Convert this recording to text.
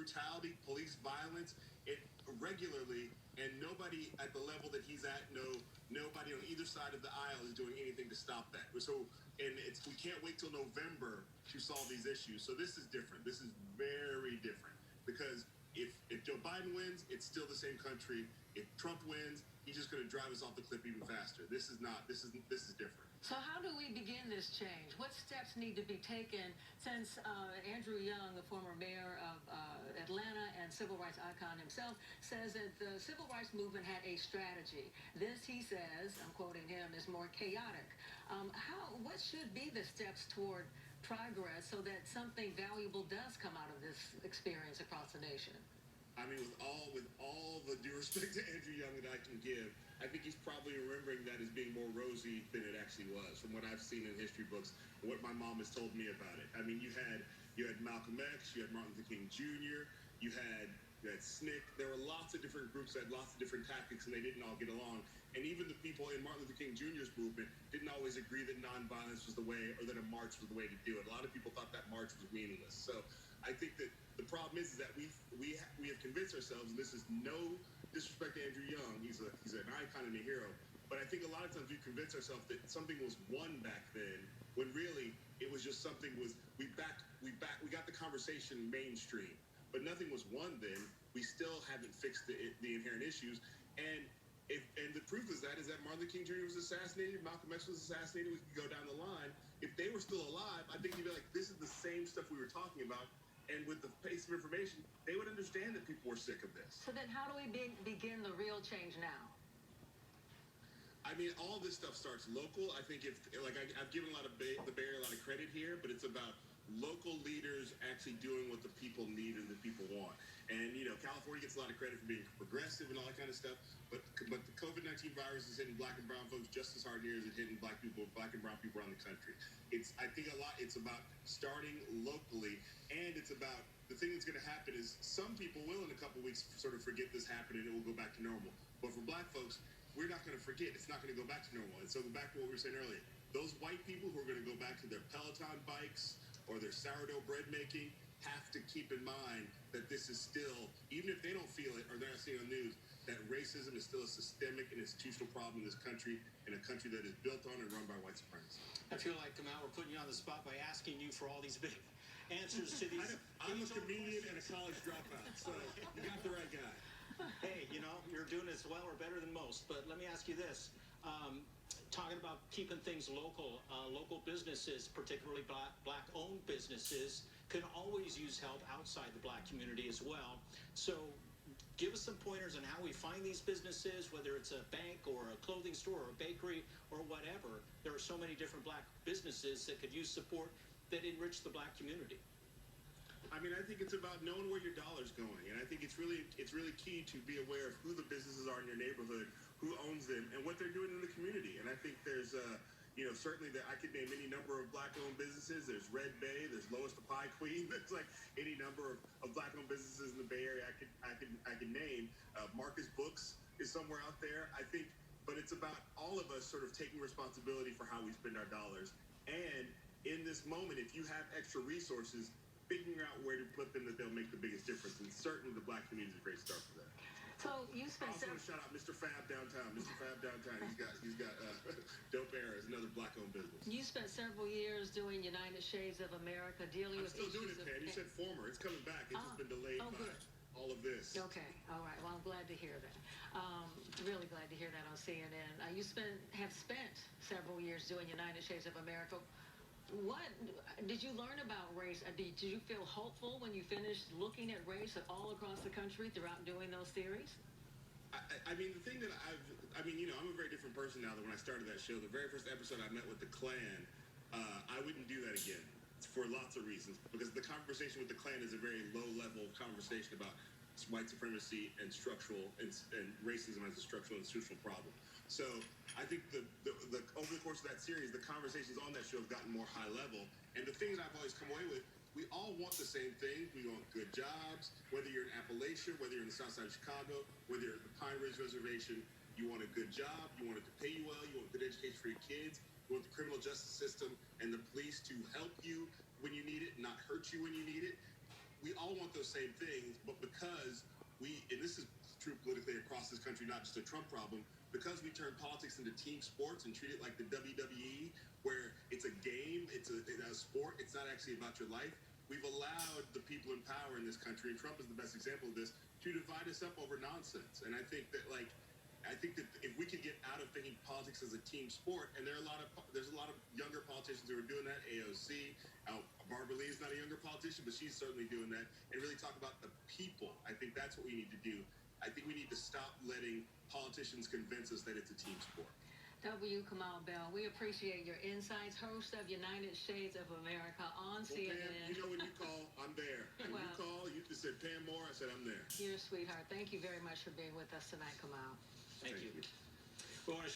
brutality, police violence, it regularly, and nobody at the level that he's at, nobody on either side of the aisle is doing anything to stop that. So, and we can't wait till November to solve these issues. So this is different. This is very different because if Joe Biden wins, it's still the same country. If Trump wins, he's just going to drive us off the cliff even faster. This is different. So how do we begin this change? What steps need to be taken since Andrew Young, the former mayor of Atlanta and civil rights icon himself, says that the civil rights movement had a strategy. This, he says, I'm quoting him, is more chaotic. What should be the steps toward progress so that something valuable does come out of this experience across the nation? I mean, with all the due respect to Andrew Young that I can give, I think he's probably remembering that as being more rosy than it actually was, from what I've seen in history books, and what my mom has told me about it. I mean, you had Malcolm X, you had Martin Luther King Jr., you had SNCC. There were lots of different groups that had lots of different tactics, and they didn't all get along. And even the people in Martin Luther King Jr.'s movement didn't always agree that nonviolence was the way, or that a march was the way to do it. A lot of people thought that march was meaningless. So I think that the problem is that we have convinced ourselves, and this is no disrespect to Andrew Young, he's an icon and a hero, but I think a lot of times we convince ourselves that something was won back then, when really it was just something we got the conversation mainstream, but nothing was won then. We still haven't fixed the inherent issues, and the proof is that Martin Luther King Jr. was assassinated, Malcolm X was assassinated. We could go down the line. If they were still alive, I think you'd be like, this is the same stuff we were talking about. And with the pace of information, they would understand that people were sick of this. So then how do we begin the real change now? I mean, all this stuff starts local. I think I've given the Bay Area a lot of credit here, but it's about local leaders actually doing what the people need and the people want. And, California gets a lot of credit for being progressive and all that kind of stuff, but the COVID-19 virus is hitting black and brown folks just as hard here as it's hitting black and brown people around the country. I think it's about starting locally, and it's about the thing that's going to happen is some people will in a couple of weeks sort of forget this happened and it will go back to normal. But for black folks, we're not going to forget. It's not going to go back to normal. And so back to what we were saying earlier, those white people who are going to go back to their Peloton bikes or their sourdough bread making have to keep in mind that this is still, even if they don't feel it or they're not seeing it on the news, that racism is still a systemic and institutional problem in this country, in a country that is built on and run by white supremacists. I feel like, Kamau, we're putting you on the spot by asking you for all these big answers to these. I'm a comedian and a college dropout, so you got the right guy. Hey, you're doing as well or better than most, but let me ask you this. Talking about keeping things local, local businesses, particularly black-owned businesses, can always use help outside the black community as well. So give us some pointers on how we find these businesses, whether it's a bank or a clothing store or a bakery or whatever. There are so many different black businesses that could use support that enrich the black community. I mean, I think it's about knowing where your dollar's going, and I think it's really key to be aware of who the businesses are in your neighborhood, who owns them, and what they're doing in the community. And I think there's, certainly I could name any number of black-owned businesses. There's Red Bay, there's Lois the Pie Queen. There's like any number of black-owned businesses in the Bay Area I could name. Marcus Books is somewhere out there. I think, but it's about all of us sort of taking responsibility for how we spend our dollars. And in this moment, if you have extra resources, figuring out where to put them that they'll make the biggest difference. And certainly the black community is a great start for that. So you spent I also want to shout out Mr. Fab Downtown. Mr. Fab Downtown, he's got Dope Era is another black-owned business. You spent several years doing United Shades of America, dealing with issues. I'm still doing it, Pam. You said former. It's coming back. It's just been delayed by all of this. Okay. All right. Well, I'm glad to hear that. Really glad to hear that on CNN. You have spent several years doing United Shades of America. What did you learn about race? Did you feel hopeful when you finished looking at race all across the country throughout doing those series? I mean, the thing that I'm a very different person now than when I started that show. The very first episode I met with the Klan, I wouldn't do that again for lots of reasons. Because the conversation with the Klan is a very low-level conversation about white supremacy and and racism as a structural institutional problem. So I think over the course of that series, the conversations on that show have gotten more high level. And the thing that I've always come away with, we all want the same thing. We want good jobs, whether you're in Appalachia, whether you're in the south side of Chicago, whether you're at the Pine Ridge Reservation, you want a good job, you want it to pay you well, you want good education for your kids, you want the criminal justice system and the police to help you when you need it, not hurt you when you need it. we all want those same things, but because and this is true politically across this country, not just a Trump problem, because we turn politics into team sports and treat it like the WWE, where it's a game, it's a sport, it's not actually about your life. We've allowed the people in power in this country, and Trump is the best example of this, to divide us up over nonsense. And I think that if we could get out of thinking politics as a team sport, and there's a lot of younger politicians who are doing that. AOC, Barbara Lee is not a younger politician, but she's certainly doing that, and really talk about the people. I think that's what we need to do. I think we need to stop letting politicians convince us that it's a team sport. W. Kamau Bell, we appreciate your insights, host of United Shades of America on CNN. Pam, you know when you call, I'm there. When you call, you just said Pam Moore, I said I'm there. You're a sweetheart. Thank you very much for being with us tonight, Kamau. Thank you. We want to